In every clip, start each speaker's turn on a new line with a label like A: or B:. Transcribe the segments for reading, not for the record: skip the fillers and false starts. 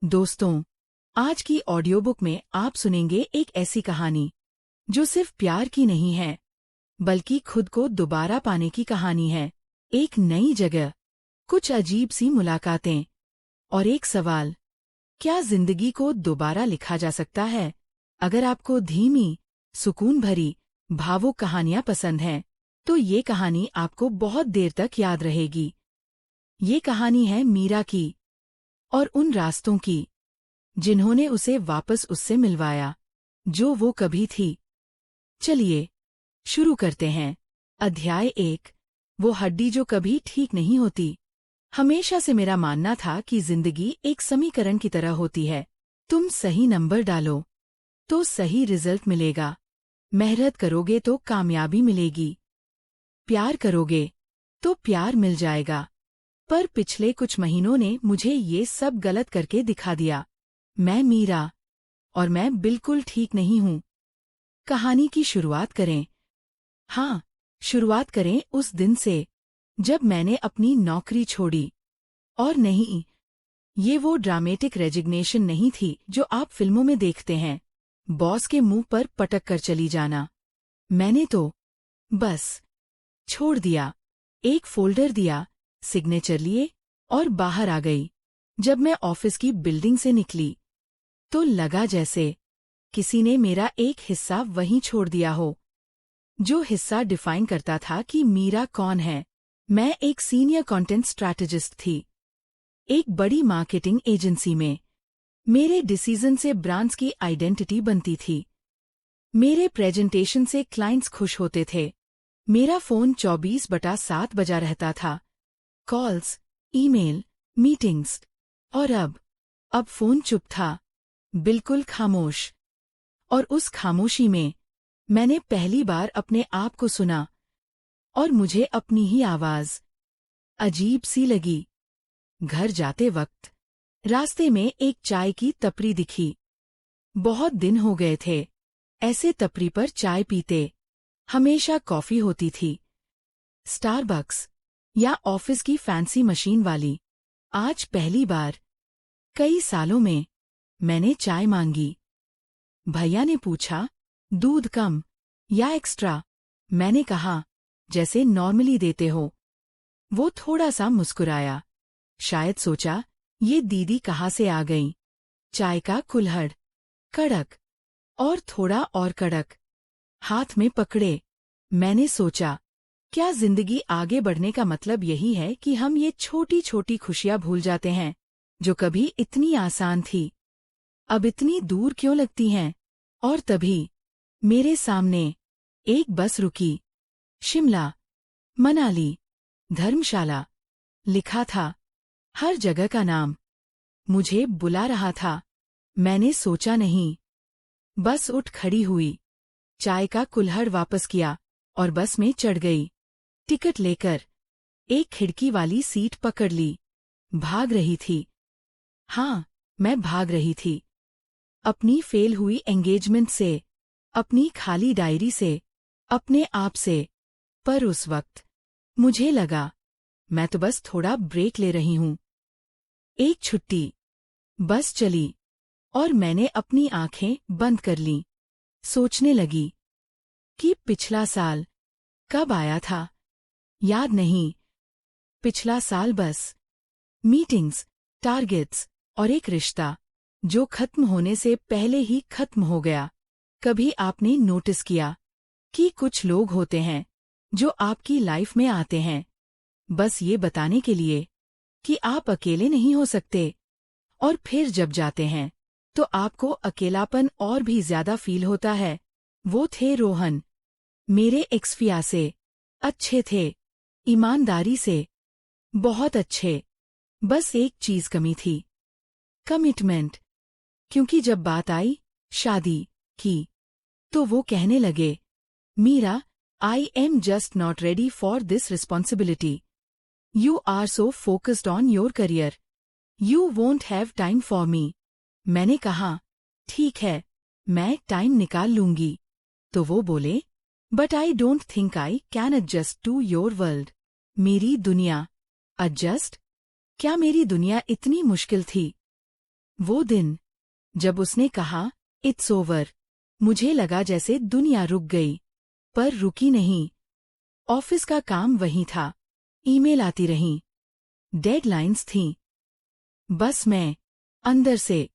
A: दोस्तों, आज की ऑडियो बुक में आप सुनेंगे एक ऐसी कहानी जो सिर्फ प्यार की नहीं है, बल्कि खुद को दोबारा पाने की कहानी है। एक नई जगह, कुछ अजीब सी मुलाकातें और एक सवाल, क्या जिंदगी को दोबारा लिखा जा सकता है? अगर आपको धीमी, सुकून भरी, भावुक कहानियां पसंद हैं, तो ये कहानी आपको बहुत देर तक याद रहेगी। ये कहानी है मीरा की और उन रास्तों की जिन्होंने उसे वापस उससे मिलवाया जो वो कभी थी। चलिए शुरू करते हैं। अध्याय 1, वो हड्डी जो कभी ठीक नहीं होती। हमेशा से मेरा मानना था कि जिंदगी एक समीकरण की तरह होती है। तुम सही नंबर डालो तो सही रिजल्ट मिलेगा, मेहनत करोगे तो कामयाबी मिलेगी, प्यार करोगे तो प्यार मिल जाएगा। पर पिछले कुछ महीनों ने मुझे ये सब गलत करके दिखा दिया। मैं मीरा और मैं बिल्कुल ठीक नहीं हूँ। कहानी की शुरुआत करें। हाँ, शुरुआत करें उस दिन से जब मैंने अपनी नौकरी छोड़ी। और नहीं, ये वो ड्रामेटिक रेजिग्नेशन नहीं थी जो आप फिल्मों में देखते हैं, बॉस के मुंह पर पटक कर चली जाना। मैंने तो बस छोड़ दिया, एक फोल्डर दिया, सिग्नेचर लिए और बाहर आ गई। जब मैं ऑफिस की बिल्डिंग से निकली तो लगा जैसे किसी ने मेरा एक हिस्सा वहीं छोड़ दिया हो, जो हिस्सा डिफाइन करता था कि मीरा कौन है। मैं एक सीनियर कंटेंट स्ट्रैटेजिस्ट थी, एक बड़ी मार्केटिंग एजेंसी में। मेरे डिसीजन से ब्रांड्स की आइडेंटिटी बनती थी, मेरे प्रेजेंटेशन से क्लाइंट्स खुश होते थे। मेरा फोन 24/7 बजा रहता था, कॉल्स, ईमेल, मीटिंग्स। और अब फोन चुप था, बिल्कुल खामोश। और उस खामोशी में मैंने पहली बार अपने आप को सुना, और मुझे अपनी ही आवाज अजीब सी लगी। घर जाते वक्त रास्ते में एक चाय की टपरी दिखी। बहुत दिन हो गए थे ऐसे टपरी पर चाय पीते। हमेशा कॉफी होती थी, स्टारबक्स या ऑफिस की फैंसी मशीन वाली। आज पहली बार कई सालों में मैंने चाय मांगी। भैया ने पूछा, दूध कम या एक्स्ट्रा? मैंने कहा, जैसे नॉर्मली देते हो। वो थोड़ा सा मुस्कुराया, शायद सोचा ये दीदी कहाँ से आ गई। चाय का कुल्हड़ कड़क और थोड़ा और कड़क हाथ में पकड़े। मैंने सोचा, क्या जिंदगी आगे बढ़ने का मतलब यही है कि हम ये छोटी छोटी खुशियां भूल जाते हैं जो कभी इतनी आसान थी, अब इतनी दूर क्यों लगती हैं? और तभी मेरे सामने एक बस रुकी। शिमला, मनाली, धर्मशाला लिखा था, हर जगह का नाम मुझे बुला रहा था। मैंने सोचा नहीं, बस उठ खड़ी हुई, चाय का कुल्हड़ वापस किया और बस में चढ़ गई। टिकट लेकर एक खिड़की वाली सीट पकड़ ली। भाग रही थी। हाँ, मैं भाग रही थी, अपनी फेल हुई एंगेजमेंट से, अपनी खाली डायरी से, अपने आप से। पर उस वक्त मुझे लगा, मैं तो बस थोड़ा ब्रेक ले रही हूँ। एक छुट्टी। बस चली और मैंने अपनी आंखें बंद कर लीं। सोचने लगी कि पिछला साल कब आया था, याद नहीं। पिछला साल बस मीटिंग्स, टारगेट्स और एक रिश्ता जो खत्म होने से पहले ही खत्म हो गया। कभी आपने नोटिस किया कि कुछ लोग होते हैं जो आपकी लाइफ में आते हैं बस ये बताने के लिए कि आप अकेले नहीं हो सकते, और फिर जब जाते हैं तो आपको अकेलापन और भी ज्यादा फील होता है। वो थे रोहन, मेरे एक्स-फियांसे। अच्छे थे, ईमानदारी से, बहुत अच्छे। बस एक चीज कमी थी, कमिटमेंट। क्योंकि जब बात आई शादी की तो वो कहने लगे, Meera, I am just not ready for this responsibility. You are so focused on your career, you won't have time for me. मैंने कहा, ठीक है, मैं टाइम निकाल लूंगी। तो वो बोले, but I don't think I can adjust to your world. मेरी दुनिया। एडजस्ट? क्या मेरी दुनिया इतनी मुश्किल थी? वो दिन जब उसने कहा इट्स ओवर, मुझे लगा जैसे दुनिया रुक गई, पर रुकी नहीं। ऑफिस का काम वही था, ईमेल आती रहीं, डेडलाइंस थीं। बस मैं अंदर से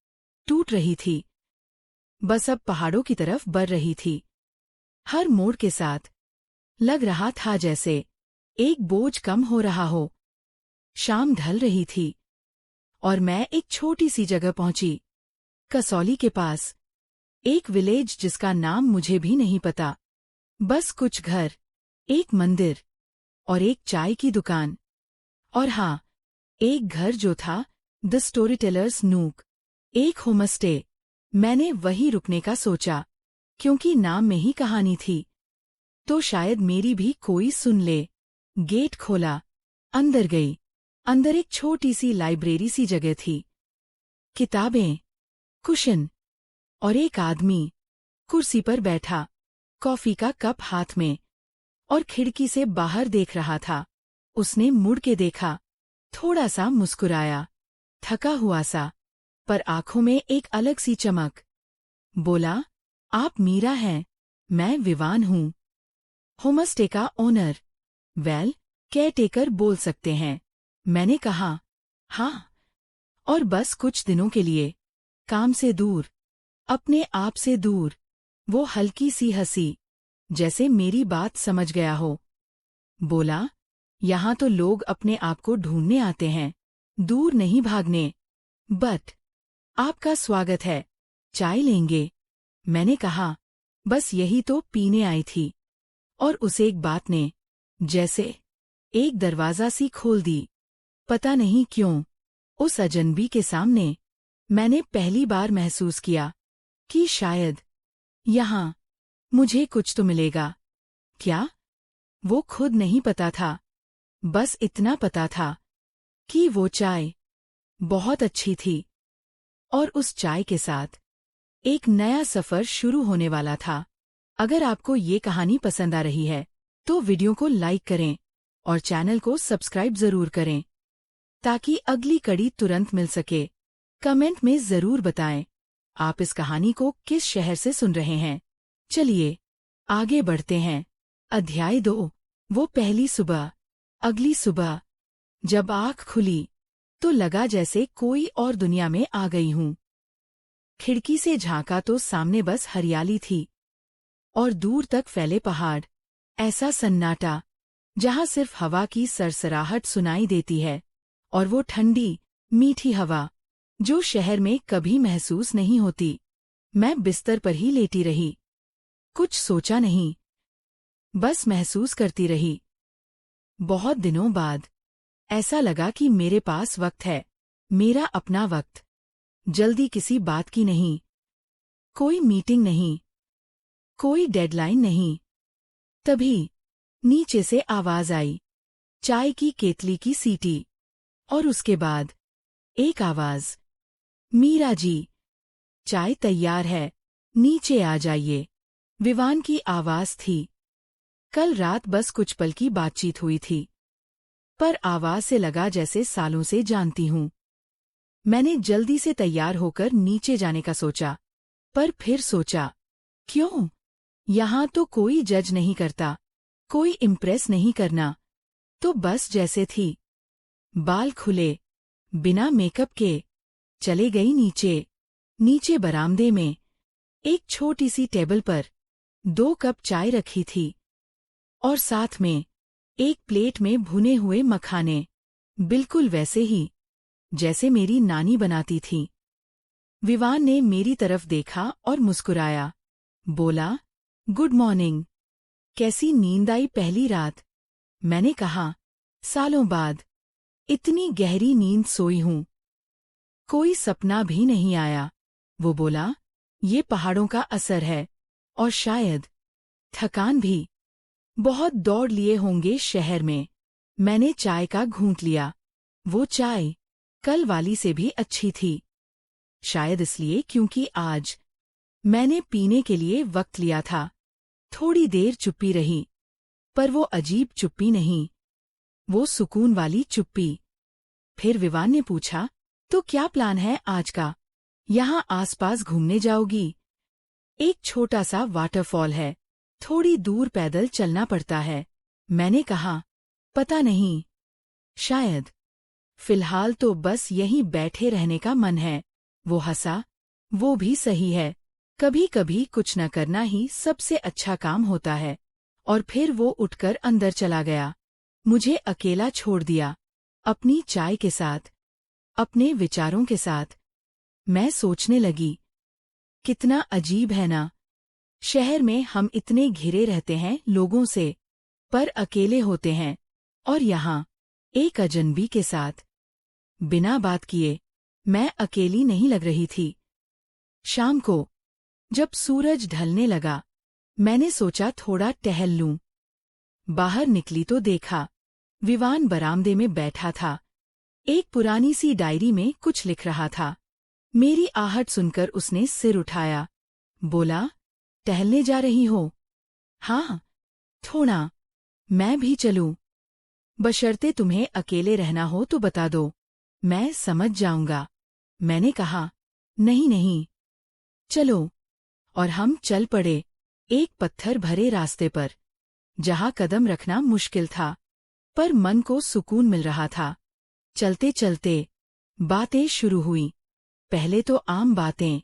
A: टूट रही थी। बस अब पहाड़ों की तरफ बढ़ रही थी। हर मोड़ के साथ लग रहा था जैसे एक बोझ कम हो रहा हो। शाम ढल रही थी और मैं एक छोटी सी जगह पहुंची, कसौली के पास, एक विलेज जिसका नाम मुझे भी नहीं पता। बस कुछ घर, एक मंदिर और एक चाय की दुकान। और हाँ, एक घर जो था द स्टोरी टेलर्स नूक, एक होमस्टे। मैंने वहीं रुकने का सोचा, क्योंकि नाम में ही कहानी थी, तो शायद मेरी भी कोई सुन ले। गेट खोला, अंदर गई। अंदर एक छोटी सी लाइब्रेरी सी जगह थी। किताबें, कुशन और एक आदमी कुर्सी पर बैठा, कॉफी का कप हाथ में, और खिड़की से बाहर देख रहा था। उसने मुड़ के देखा, थोड़ा सा मुस्कुराया, थका हुआ सा, पर आंखों में एक अलग सी चमक। बोला, आप मीरा हैं, मैं विवान हूँ, होमस्टे का ओनर। वेल, केयरटेकर बोल सकते हैं। मैंने कहा, हाँ। और बस कुछ दिनों के लिए, काम से दूर, अपने आप से दूर। वो हल्की सी हंसी, जैसे मेरी बात समझ गया हो। बोला, यहाँ तो लोग अपने आप को ढूंढने आते हैं, दूर नहीं भागने। बट आपका स्वागत है, चाय लेंगे? मैंने कहा, बस यही तो पीने आई थी। और उस एक बात ने जैसे एक दरवाज़ा सी खोल दी। पता नहीं क्यों, उस अजनबी के सामने मैंने पहली बार महसूस किया कि शायद यहाँ मुझे कुछ तो मिलेगा। क्या? वो खुद नहीं पता था, बस इतना पता था कि वो चाय बहुत अच्छी थी, और उस चाय के साथ एक नया सफ़र शुरू होने वाला था। अगर आपको ये कहानी पसंद आ रही है, तो वीडियो को लाइक करें और चैनल को सब्सक्राइब ज़रूर करें, ताकि अगली कड़ी तुरंत मिल सके। कमेंट में ज़रूर बताएं, आप इस कहानी को किस शहर से सुन रहे हैं। चलिए, आगे बढ़ते हैं। अध्याय 2, वो पहली सुबह। अगली सुबह जब आँख खुली, तो लगा जैसे कोई और दुनिया में आ गई हूँ। खिड़की से झांका तो सामने बस हरियाली थी, और दूर तक फैले पहाड़। ऐसा सन्नाटा, जहाँ सिर्फ हवा की सरसराहट सुनाई देती है, और वो ठंडी, मीठी हवा, जो शहर में कभी महसूस नहीं होती। मैं बिस्तर पर ही लेटी रही, कुछ सोचा नहीं, बस महसूस करती रही। बहुत दिनों बाद ऐसा लगा कि मेरे पास वक्त है, मेरा अपना वक्त। जल्दी किसी बात की नहीं, कोई मीटिंग नहीं, कोई डेडलाइन नहीं। तभी नीचे से आवाज आई, चाय की केतली की सीटी, और उसके बाद एक आवाज, मीरा जी, चाय तैयार है, नीचे आ जाइए। विवान की आवाज थी। कल रात बस कुछ पल की बातचीत हुई थी, पर आवाज से लगा जैसे सालों से जानती हूँ। मैंने जल्दी से तैयार होकर नीचे जाने का सोचा, पर फिर सोचा, क्यों? यहाँ तो कोई जज नहीं करता, कोई इम्प्रेस नहीं करना, तो बस जैसे थी। बाल खुले, बिना मेकअप के, चले गई नीचे। नीचे बरामदे में एक छोटी सी टेबल पर 2 कप चाय रखी थी, और साथ में एक प्लेट में भुने हुए मखाने, बिल्कुल वैसे ही जैसे मेरी नानी बनाती थी। विवान ने मेरी तरफ देखा और मुस्कुराया। बोला, गुड मॉर्निंग, कैसी नींद आई पहली रात? मैंने कहा, सालों बाद इतनी गहरी नींद सोई हूँ, कोई सपना भी नहीं आया। वो बोला, ये पहाड़ों का असर है, और शायद थकान भी। बहुत दौड़ लिए होंगे शहर में। मैंने चाय का घूंट लिया। वो चाय कल वाली से भी अच्छी थी, शायद इसलिए क्योंकि आज मैंने पीने के लिए वक्त लिया था। थोड़ी देर चुप्पी रही, पर वो अजीब चुप्पी नहीं, वो सुकून वाली चुप्पी। फिर विवान ने पूछा, तो क्या प्लान है आज का? यहाँ आसपास घूमने जाओगी? एक छोटा सा वाटरफॉल है, थोड़ी दूर पैदल चलना पड़ता है। मैंने कहा, पता नहीं, शायद। फिलहाल तो बस यहीं बैठे रहने का मन है। वो हंसा, वो भी सही है। कभी कभी कुछ न करना ही सबसे अच्छा काम होता है। और फिर वो उठकर अंदर चला गया, मुझे अकेला छोड़ दिया, अपनी चाय के साथ, अपने विचारों के साथ। मैं सोचने लगी, कितना अजीब है ना, शहर में हम इतने घिरे रहते हैं लोगों से, पर अकेले होते हैं, और यहाँ एक अजनबी के साथ, बिना बात किए। मैं अकेली नहीं लग रही थी। शाम को जब सूरज ढलने लगा, मैंने सोचा थोड़ा टहल लूं। बाहर निकली तो देखा, विवान बरामदे में बैठा था, एक पुरानी सी डायरी में कुछ लिख रहा था। मेरी आहट सुनकर उसने सिर उठाया, बोला, टहलने जा रही हो? हाँ, थोड़ा। मैं भी चलूं? बशर्ते तुम्हें अकेले रहना हो तो बता दो, मैं समझ जाऊंगा। मैंने कहा, नहीं नहीं, चलो। और हम चल पड़े, एक पत्थर भरे रास्ते पर, जहाँ कदम रखना मुश्किल था, पर मन को सुकून मिल रहा था। चलते चलते बातें शुरू हुई। पहले तो आम बातें,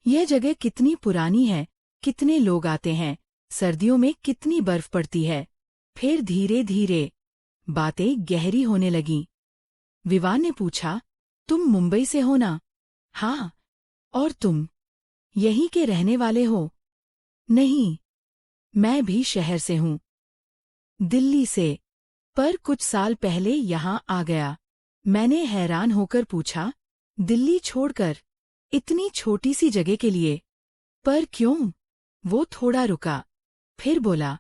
A: यह जगह कितनी पुरानी है, कितने लोग आते हैं, सर्दियों में कितनी बर्फ पड़ती है। फिर धीरे धीरे बातें गहरी होने लगीं। विवान ने पूछा, तुम मुंबई से हो ना? हाँ। और तुम यहीं के रहने वाले हो? नहीं, मैं भी शहर से हूँ, दिल्ली से, पर कुछ साल पहले यहाँ आ गया। मैंने हैरान होकर पूछा, दिल्ली छोड़कर, इतनी छोटी सी जगह के लिए? पर क्यों? वो थोड़ा रुका, फिर बोला,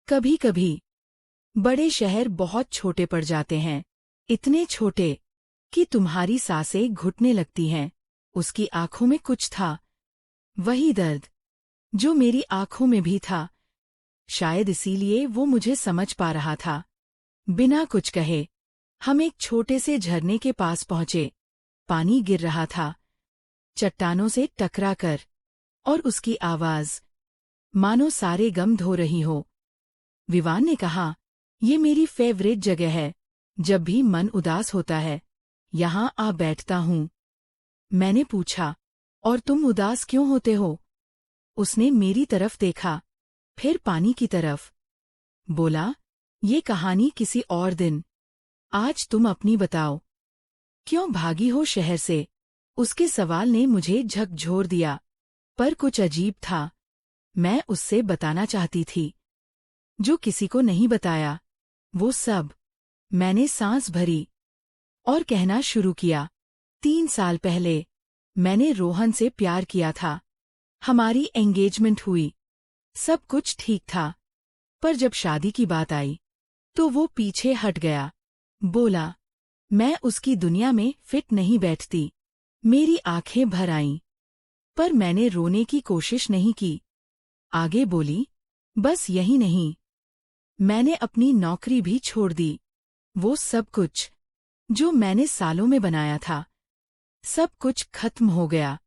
A: कभी कभी बड़े शहर बहुत छोटे पड़ जाते हैं, इतने छोटे कि तुम्हारी सांसें घुटने लगती हैं। उसकी आंखों में कुछ था, वही दर्द जो मेरी आंखों में भी था। शायद इसीलिए वो मुझे समझ पा रहा था। बिना कुछ कहे हम एक छोटे से झरने के पास पहुंचे। पानी गिर रहा था, चट्टानों से टकरा कर, और उसकी आवाज मानो सारे गम धो रही हो। विवान ने कहा, ये मेरी फेवरेट जगह है, जब भी मन उदास होता है, यहाँ आ बैठता हूँ। मैंने पूछा, और तुम उदास क्यों होते हो? उसने मेरी तरफ देखा, फिर पानी की तरफ, बोला, ये कहानी किसी और दिन, आज तुम अपनी बताओ। क्यों भागी हो शहर से? उसके सवाल ने मुझे झकझोर दिया, पर कुछ अजीब था। मैं उससे बताना चाहती थी, जो किसी को नहीं बताया, वो सब। मैंने सांस भरी और कहना शुरू किया, 3 साल पहले मैंने रोहन से प्यार किया था। हमारी एंगेजमेंट हुई, सब कुछ ठीक था, पर जब शादी की बात आई, तो वो पीछे हट गया। बोला, मैं उसकी दुनिया में फिट नहीं बैठती। मेरी आंखें भर आईं, पर मैंने रोने की कोशिश नहीं की। आगे बोली, बस यही नहीं, मैंने अपनी नौकरी भी छोड़ दी। वो सब कुछ जो मैंने सालों में बनाया था, सब कुछ खत्म हो गया।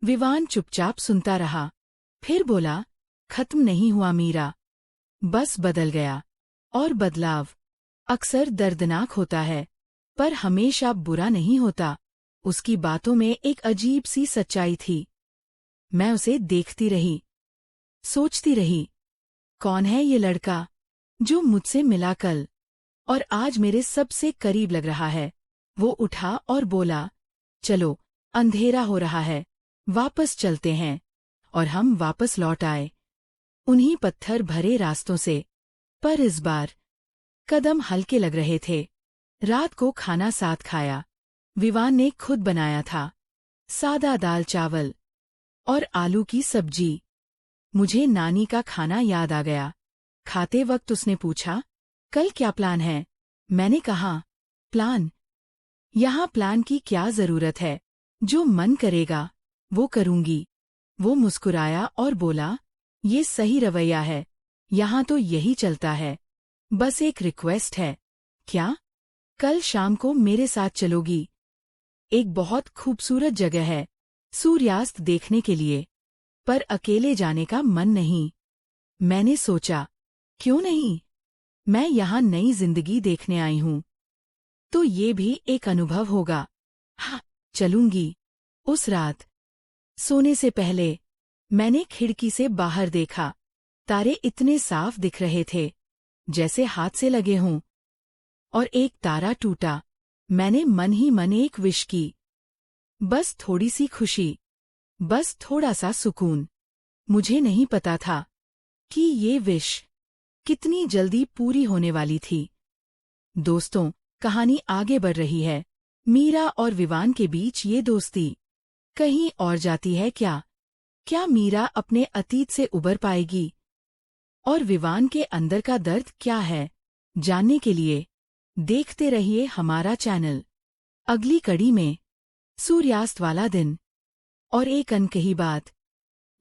A: विवान चुपचाप सुनता रहा, फिर बोला, खत्म नहीं हुआ मीरा, बस बदल गया। और बदलाव अक्सर दर्दनाक होता है, पर हमेशा बुरा नहीं होता। उसकी बातों में एक अजीब सी सच्चाई थी। मैं उसे देखती रही, सोचती रही, कौन है ये लड़का जो मुझसे मिला कल और आज मेरे सबसे करीब लग रहा है। वो उठा और बोला, चलो, अंधेरा हो रहा है, वापस चलते हैं। और हम वापस लौट आए, उन्हीं पत्थर भरे रास्तों से, पर इस बार कदम हल्के लग रहे थे। रात को खाना साथ खाया, विवान ने खुद बनाया था, सादा दाल चावल और आलू की सब्जी। मुझे नानी का खाना याद आ गया। खाते वक्त उसने पूछा, कल क्या प्लान है? मैंने कहा, प्लान? यहाँ प्लान की क्या जरूरत है, जो मन करेगा वो करूंगी। वो मुस्कुराया और बोला, ये सही रवैया है, यहाँ तो यही चलता है। बस एक रिक्वेस्ट है। क्या? कल शाम को मेरे साथ चलोगी? एक बहुत खूबसूरत जगह है, सूर्यास्त देखने के लिए, पर अकेले जाने का मन नहीं। मैंने सोचा, क्यों नहीं, मैं यहाँ नई जिंदगी देखने आई हूँ, तो ये भी एक अनुभव होगा। हाँ, चलूंगी। उस रात सोने से पहले मैंने खिड़की से बाहर देखा। तारे इतने साफ दिख रहे थे जैसे हाथ से लगे हों। और एक तारा टूटा। मैंने मन ही मन एक विश की, बस थोड़ी सी खुशी, बस थोड़ा सा सुकून। मुझे नहीं पता था कि ये विश कितनी जल्दी पूरी होने वाली थी। दोस्तों, कहानी आगे बढ़ रही है। मीरा और विवान के बीच ये दोस्ती कहीं और जाती है क्या? क्या मीरा अपने अतीत से उबर पाएगी? और विवान के अंदर का दर्द क्या है? जानने के लिए देखते रहिए हमारा चैनल। अगली कड़ी में सूर्यास्त वाला दिन और एक अनकही बात।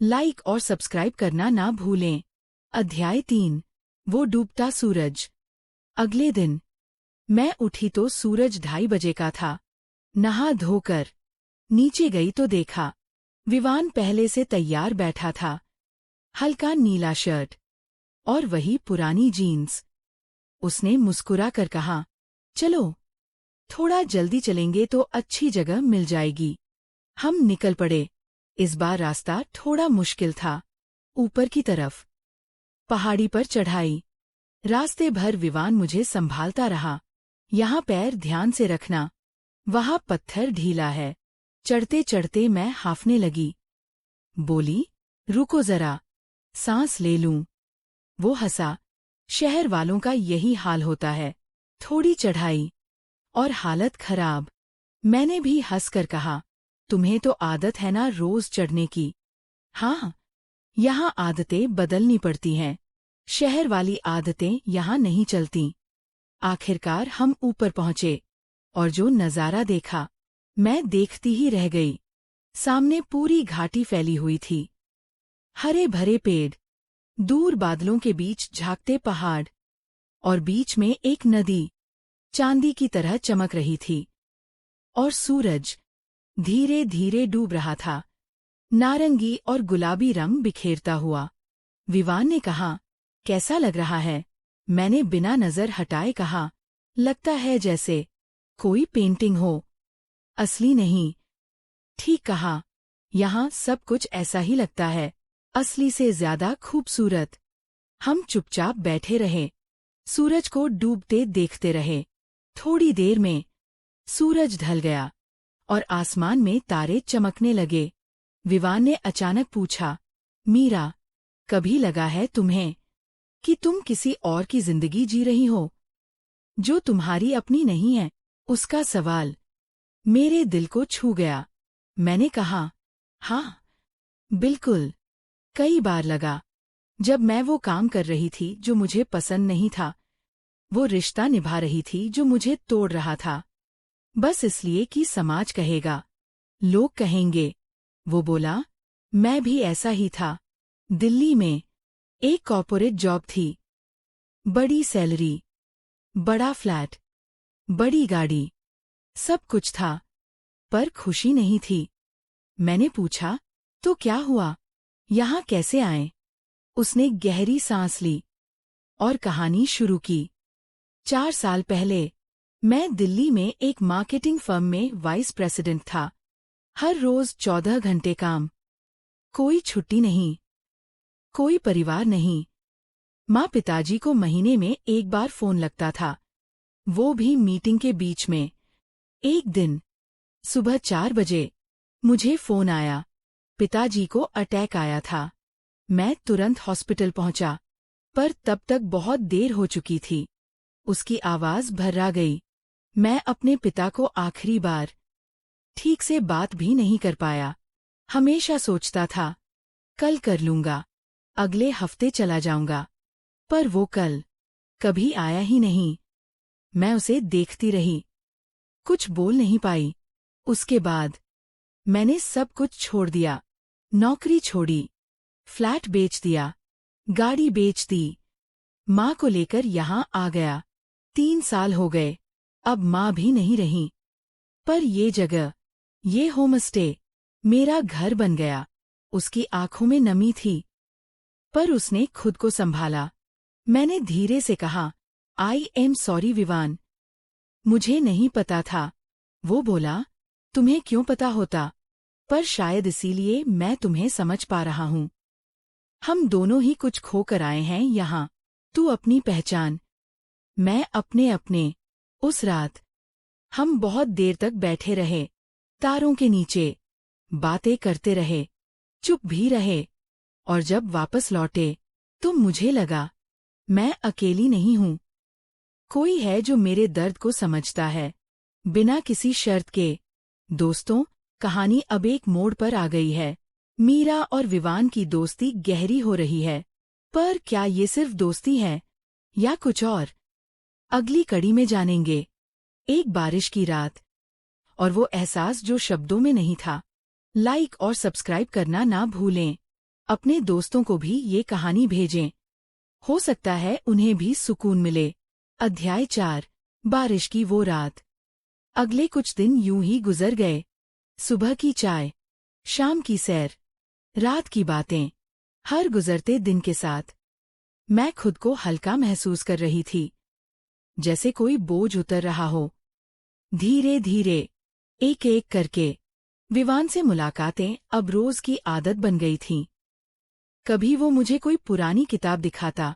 A: लाइक और सब्सक्राइब करना ना भूलें। अध्याय 3, वो डूबता सूरज। अगले दिन मैं उठी तो सूरज 2:30 बजे का था। नहा धोकर नीचे गई तो देखा विवान पहले से तैयार बैठा था। हल्का नीला शर्ट और वही पुरानी जीन्स। उसने मुस्कुरा कर कहा, चलो, थोड़ा जल्दी चलेंगे तो अच्छी जगह मिल जाएगी। हम निकल पड़े। इस बार रास्ता थोड़ा मुश्किल था। ऊपर की तरफ पहाड़ी पर चढ़ाई। रास्ते भर विवान मुझे संभालता रहा। यहाँ पैर ध्यान से रखना, वहाँ पत्थर ढीला है। चढ़ते चढ़ते मैं हांफने लगी। बोली, रुको जरा, सांस ले लूं। वो हंसा। शहर वालों का यही हाल होता है, थोड़ी चढ़ाई और हालत खराब। मैंने भी हंसकर कहा, तुम्हें तो आदत है ना रोज चढ़ने की। हाँ, यहाँ आदतें बदलनी पड़ती हैं। शहर वाली आदतें यहाँ नहीं चलती। आखिरकार हम ऊपर पहुंचे और जो नजारा देखा, मैं देखती ही रह गई। सामने पूरी घाटी फैली हुई थी। हरे भरे पेड़, दूर बादलों के बीच झांकते पहाड़ और बीच में एक नदी चांदी की तरह चमक रही थी। और सूरज धीरे धीरे डूब रहा था, नारंगी और गुलाबी रंग बिखेरता हुआ। विवान ने कहा, कैसा लग रहा है? मैंने बिना नजर हटाए कहा, लगता है जैसे कोई पेंटिंग हो, असली नहीं। ठीक कहा, यहाँ सब कुछ ऐसा ही लगता है, असली से ज्यादा खूबसूरत। हम चुपचाप बैठे रहे, सूरज को डूबते देखते रहे। थोड़ी देर में सूरज ढल गया और आसमान में तारे चमकने लगे। विवान ने अचानक पूछा, मीरा, कभी लगा है तुम्हें कि तुम किसी और की जिंदगी जी रही हो, जो तुम्हारी अपनी नहीं है? उसका सवाल मेरे दिल को छू गया। मैंने कहा, हाँ, बिल्कुल। कई बार लगा, जब मैं वो काम कर रही थी जो मुझे पसंद नहीं था, वो रिश्ता निभा रही थी जो मुझे तोड़ रहा था, बस इसलिए कि समाज कहेगा, लोग कहेंगे। वो बोला, मैं भी ऐसा ही था। दिल्ली में एक कॉर्पोरेट जॉब थी, बड़ी सैलरी, बड़ा फ्लैट, बड़ी गाड़ी, सब कुछ था, पर खुशी नहीं थी। मैंने पूछा, तो क्या हुआ, यहाँ कैसे आए? उसने गहरी सांस ली और कहानी शुरू की। 4 साल पहले मैं दिल्ली में एक मार्केटिंग फर्म में वाइस प्रेसिडेंट था। हर रोज 14 घंटे काम, कोई छुट्टी नहीं, कोई परिवार नहीं। माँ पिताजी को महीने में एक बार फोन लगता था, वो भी मीटिंग के बीच में। एक दिन सुबह 4 बजे मुझे फोन आया, पिताजी को अटैक आया था। मैं तुरंत हॉस्पिटल पहुंचा, पर तब तक बहुत देर हो चुकी थी। उसकी आवाज भर्रा गई। मैं अपने पिता को आखिरी बार ठीक से बात भी नहीं कर पाया। हमेशा सोचता था, कल कर लूंगा, अगले हफ्ते चला जाऊंगा, पर वो कल कभी आया ही नहीं। मैं उसे देखती रही, कुछ बोल नहीं पाई। उसके बाद मैंने सब कुछ छोड़ दिया, नौकरी छोड़ी, फ्लैट बेच दिया, गाड़ी बेच दी, माँ को लेकर यहाँ आ गया। 3 साल हो गए, अब माँ भी नहीं रही। पर ये जगह, ये होमस्टे मेरा घर बन गया। उसकी आंखों में नमी थी, पर उसने खुद को संभाला। मैंने धीरे से कहा, आई एम सॉरी विवान। मुझे नहीं पता था। वो बोला, तुम्हें क्यों पता होता? पर शायद इसीलिए मैं तुम्हें समझ पा रहा हूं। हम दोनों ही कुछ खो कर आए हैं यहाँ। तू अपनी पहचान, मैं अपने अपने। उस रात हम बहुत देर तक बैठे रहे, तारों के नीचे, बातें करते रहे, चुप भी रहे। और जब वापस लौटे तो मुझे लगा, मैं अकेली नहीं हूं। कोई है जो मेरे दर्द को समझता है, बिना किसी शर्त के। दोस्तों, कहानी अब एक मोड़ पर आ गई है। मीरा और विवान की दोस्ती गहरी हो रही है। पर क्या ये सिर्फ दोस्ती है या कुछ और? अगली कड़ी में जानेंगे। एक बारिश की रात, और वो एहसास जो शब्दों में नहीं था। लाइक और सब्सक्राइब करना ना भूलें। अपने दोस्तों को भी ये कहानी भेजें, हो सकता है उन्हें भी सुकून मिले। अध्याय 4, बारिश की वो रात। अगले कुछ दिन यूं ही गुजर गए। सुबह की चाय, शाम की सैर, रात की बातें। हर गुजरते दिन के साथ मैं खुद को हल्का महसूस कर रही थी, जैसे कोई बोझ उतर रहा हो। धीरे धीरे, एक एक करके, विवान से मुलाकातें अब रोज की आदत बन गई थीं। कभी वो मुझे कोई पुरानी किताब दिखाता,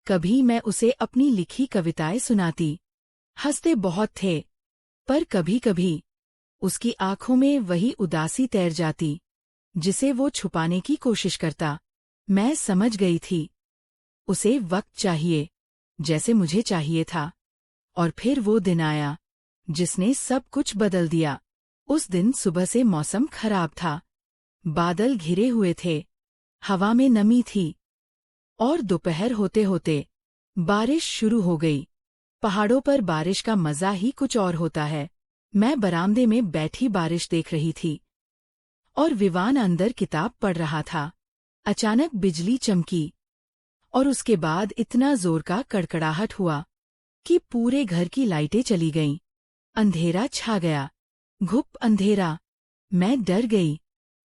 A: कभी मैं उसे अपनी लिखी कविताएं सुनाती। हंसते बहुत थे, पर कभी कभी उसकी आंखों में वही उदासी तैर जाती, जिसे वो छुपाने की कोशिश करता। मैं समझ गई थी, उसे वक्त चाहिए, जैसे मुझे चाहिए था। और फिर वो दिन आया, जिसने सब कुछ बदल दिया। उस दिन सुबह से मौसम खराब था, बादल घिरे हुए थे, हवा में नमी थी, और दोपहर होते होते बारिश शुरू हो गई। पहाड़ों पर बारिश का मजा ही कुछ और होता है। मैं बरामदे में बैठी बारिश देख रही थी, और विवान अंदर किताब पढ़ रहा था। अचानक बिजली चमकी, और उसके बाद इतना जोर का कड़कड़ाहट हुआ कि पूरे घर की लाइटें चली गईं। अंधेरा छा गया, घुप अंधेरा। मैं डर गई।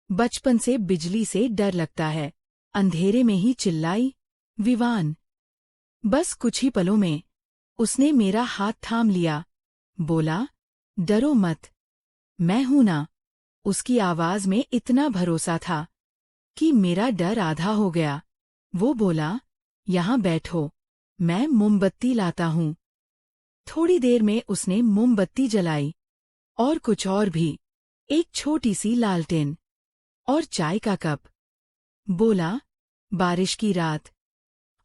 A: बचपन से बिजली से डर लगता है। अंधेरे में ही चिल्लाई, विवान। बस कुछ ही पलों में उसने मेरा हाथ थाम लिया, बोला, डरो मत, मैं हूं ना। उसकी आवाज में इतना भरोसा था कि मेरा डर आधा हो गया। वो बोला, यहाँ बैठो, मैं मोमबत्ती लाता हूँ। थोड़ी देर में उसने मोमबत्ती जलाई, और कुछ और भी, एक छोटी सी लालटेन, और चाय का कप। बोला, बारिश की रात,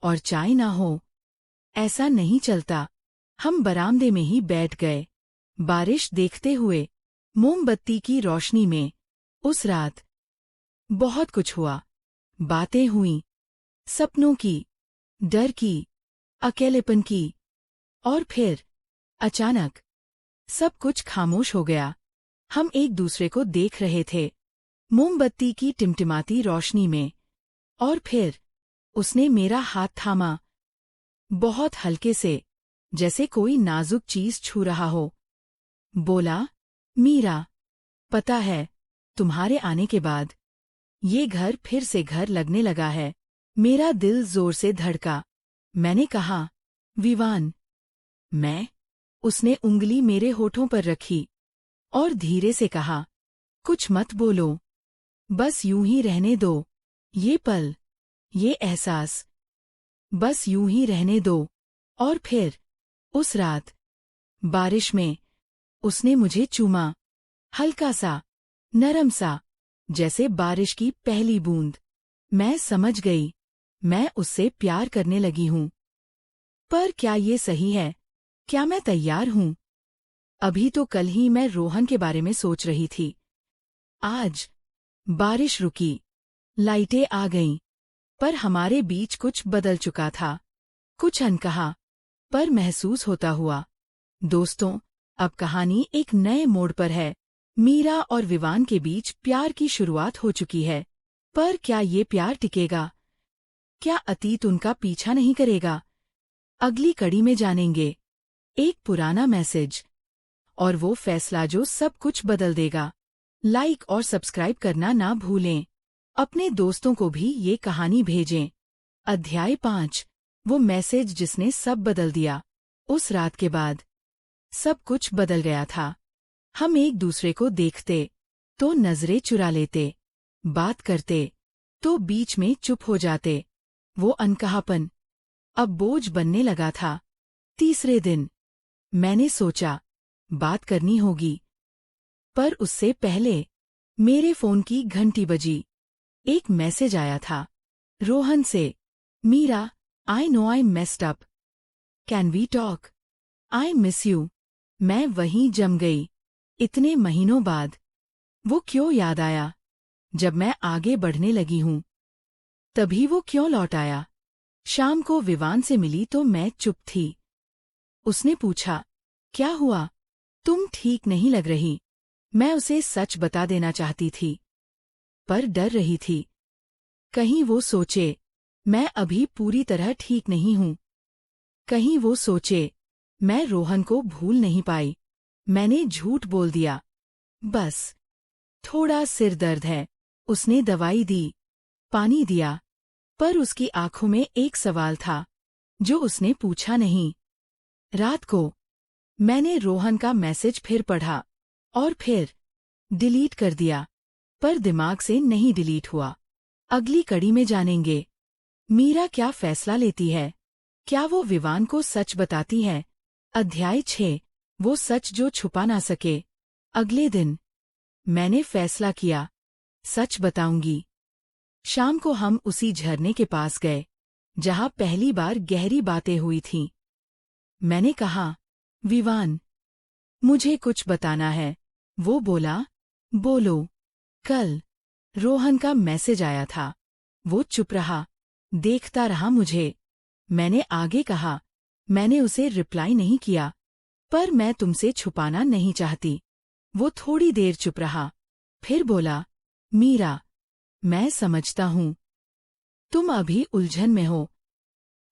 A: और चाय ना हो, ऐसा नहीं चलता। हम बरामदे में ही बैठ गए, बारिश देखते हुए, मोमबत्ती की रोशनी में। उस रात बहुत कुछ हुआ। बातें हुईं, सपनों की, डर की, अकेलेपन की, और फिर अचानक सब कुछ खामोश हो गया। हम एक दूसरे को देख रहे थे, मोमबत्ती की टिमटिमाती रोशनी में। और फिर उसने मेरा हाथ थामा, बहुत हल्के से, जैसे कोई नाजुक चीज छू रहा हो। बोला, मीरा, पता है, तुम्हारे आने के बाद ये घर फिर से घर लगने लगा है। मेरा दिल जोर से धड़का। मैंने कहा, विवान। मैं? उसने उंगली मेरे होठों पर रखी और धीरे से कहा, कुछ मत बोलो, बस यूं ही रहने दो। ये पल, ये एहसास, बस यूं ही रहने दो। और फिर उस रात, बारिश में, उसने मुझे चूमा, हल्का सा, नरम सा, जैसे बारिश की पहली बूंद। मैं समझ गई, मैं उससे प्यार करने लगी हूं। पर क्या ये सही है? क्या मैं तैयार हूं? अभी तो कल ही मैं रोहन के बारे में सोच रही थी। आज बारिश रुकी, लाइटें आ गईं, पर हमारे बीच कुछ बदल चुका था। कुछ अनकहा, पर महसूस होता हुआ। दोस्तों, अब कहानी एक नए मोड़ पर है। मीरा और विवान के बीच प्यार की शुरुआत हो चुकी है। पर क्या ये प्यार टिकेगा? क्या अतीत उनका पीछा नहीं करेगा? अगली कड़ी में जानेंगे। एक पुराना मैसेज, और वो फैसला जो सब कुछ बदल देगा। लाइक और सब्सक्राइब करना ना भूलें। अपने दोस्तों को भी ये कहानी भेजें। अध्याय 5, वो मैसेज जिसने सब बदल दिया। उस रात के बाद सब कुछ बदल गया था। हम एक दूसरे को देखते तो नजरें चुरा लेते, बात करते तो बीच में चुप हो जाते। वो अनकहापन अब बोझ बनने लगा था। तीसरे दिन मैंने सोचा बात करनी होगी, पर उससे पहले मेरे फोन की घंटी बजी। एक मैसेज आया था रोहन से। Meera, I know I messed up, can we talk, I miss you. मैं वहीं जम गई। इतने महीनों बाद वो क्यों याद आया? जब मैं आगे बढ़ने लगी हूं तभी वो क्यों लौट आया? शाम को विवान से मिली तो मैं चुप थी। उसने पूछा, क्या हुआ? तुम ठीक नहीं लग रही। मैं उसे सच बता देना चाहती थी, पर डर रही थी कहीं वो सोचे मैं अभी पूरी तरह ठीक नहीं हूं। कहीं वो सोचे मैं रोहन को भूल नहीं पाई। मैंने झूठ बोल दिया, बस थोड़ा सिर दर्द है। उसने दवाई दी, पानी दिया, पर उसकी आंखों में एक सवाल था जो उसने पूछा नहीं। रात को मैंने रोहन का मैसेज फिर पढ़ा और फिर डिलीट कर दिया, पर दिमाग से नहीं डिलीट हुआ। अगली कड़ी में जानेंगे मीरा क्या फैसला लेती है। क्या वो विवान को सच बताती है? अध्याय 6, वो सच जो छुपा ना सके। अगले दिन मैंने फैसला किया, सच बताऊंगी। शाम को हम उसी झरने के पास गए जहां पहली बार गहरी बातें हुई थीं। मैंने कहा, विवान, मुझे कुछ बताना है। वो बोला, बोलो। कल रोहन का मैसेज आया था। वो चुप रहा, देखता रहा मुझे। मैंने आगे कहा, मैंने उसे रिप्लाई नहीं किया, पर मैं तुमसे छुपाना नहीं चाहती। वो थोड़ी देर चुप रहा, फिर बोला, मीरा, मैं समझता हूं तुम अभी उलझन में हो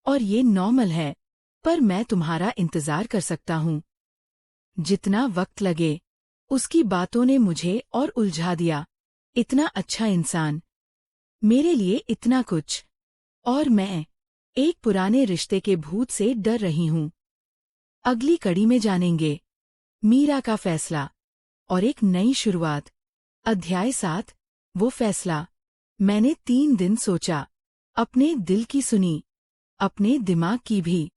A: और ये नॉर्मल है, पर मैं तुम्हारा इंतजार कर सकता हूं। जितना वक्त लगे। उसकी बातों ने मुझे और उलझा दिया। इतना अच्छा इंसान, मेरे लिए इतना कुछ, और मैं एक पुराने रिश्ते के भूत से डर रही हूं। अगली कड़ी में जानेंगे मीरा का फैसला और एक नई शुरुआत। अध्याय 7, वो फैसला। मैंने 3 दिन सोचा, अपने दिल की सुनी, अपने दिमाग की भी,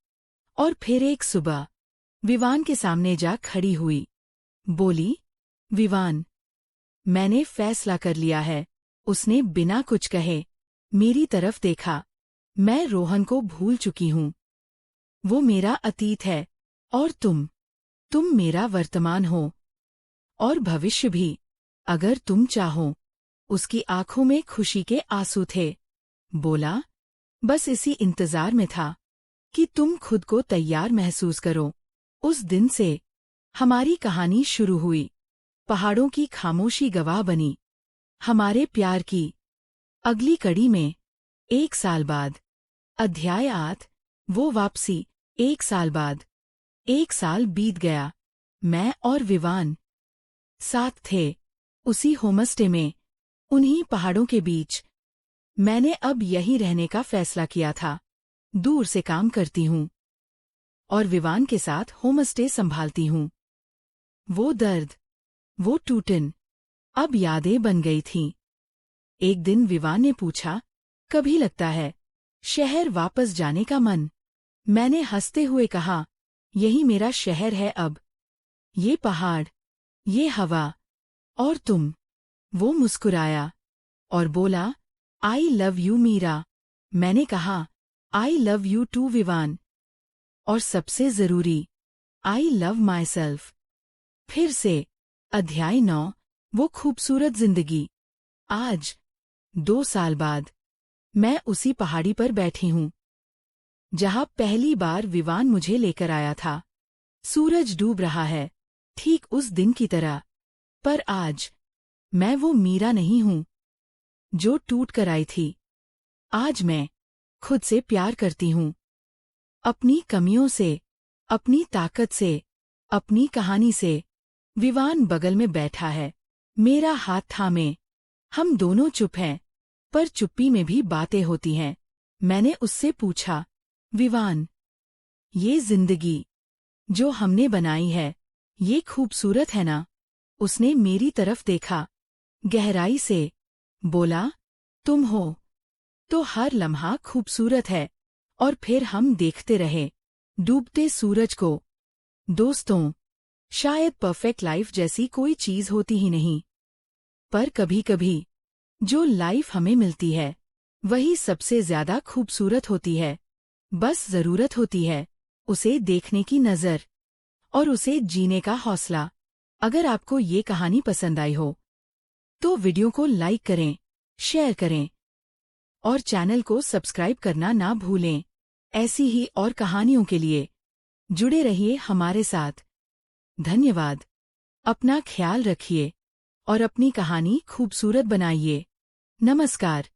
A: और फिर एक सुबह विवान के सामने जा खड़ी हुई। बोली, विवान, मैंने फैसला कर लिया है। उसने बिना कुछ कहे मेरी तरफ देखा। मैं रोहन को भूल चुकी हूं। वो मेरा अतीत है और तुम मेरा वर्तमान हो और भविष्य भी, अगर तुम चाहो। उसकी आंखों में खुशी के आंसू थे। बोला, बस इसी इंतजार में था कि तुम खुद को तैयार महसूस करो। उस दिन से हमारी कहानी शुरू हुई। पहाड़ों की खामोशी गवाह बनी हमारे प्यार की। अगली कड़ी में 1 साल बाद। अध्याय 8, वो वापसी। 1 साल बाद। 1 साल बीत गया। मैं और विवान साथ थे, उसी होमस्टे में, उन्हीं पहाड़ों के बीच। मैंने अब यहीं रहने का फैसला किया था। दूर से काम करती हूँ और विवान के साथ होमस्टे संभालती हूँ। वो दर्द, वो टूटन, अब यादें बन गई थीं। एक दिन विवान ने पूछा, कभी लगता है शहर वापस जाने का मन? मैंने हंसते हुए कहा, यही मेरा शहर है अब। ये पहाड़, ये हवा, और तुम। वो मुस्कुराया और बोला, आई लव यू मीरा। मैंने कहा, I love you too Vivaan. और सबसे जरूरी, आई लव माई सेल्फ। फिर से। अध्याय 9, वो खूबसूरत जिंदगी। आज 2 साल बाद मैं उसी पहाड़ी पर बैठी हूँ जहां पहली बार विवान मुझे लेकर आया था। सूरज डूब रहा है, ठीक उस दिन की तरह। पर आज मैं वो मीरा नहीं हूं जो टूट कर आई थी। आज मैं खुद से प्यार करती हूं, अपनी कमियों से, अपनी ताकत से, अपनी कहानी से। विवान बगल में बैठा है, मेरा हाथ थामे। हम दोनों चुप हैं, पर चुप्पी में भी बातें होती हैं। मैंने उससे पूछा, विवान, ये जिंदगी जो हमने बनाई है, ये खूबसूरत है ना? उसने मेरी तरफ देखा, गहराई से, बोला, तुम हो तो हर लम्हा खूबसूरत है। और फिर हम देखते रहे, डूबते सूरज को। दोस्तों, शायद परफेक्ट लाइफ जैसी कोई चीज होती ही नहीं, पर कभी कभी जो लाइफ हमें मिलती है, वही सबसे ज्यादा खूबसूरत होती है। बस जरूरत होती है उसे देखने की नजर और उसे जीने का हौसला। अगर आपको ये कहानी पसंद आई हो, तो वीडियो को लाइक करें, शेयर करें और चैनल को सब्सक्राइब करना ना भूलें। ऐसी ही और कहानियों के लिए जुड़े रहिए हमारे साथ। धन्यवाद। अपना ख्याल रखिए और अपनी कहानी खूबसूरत बनाइए। नमस्कार।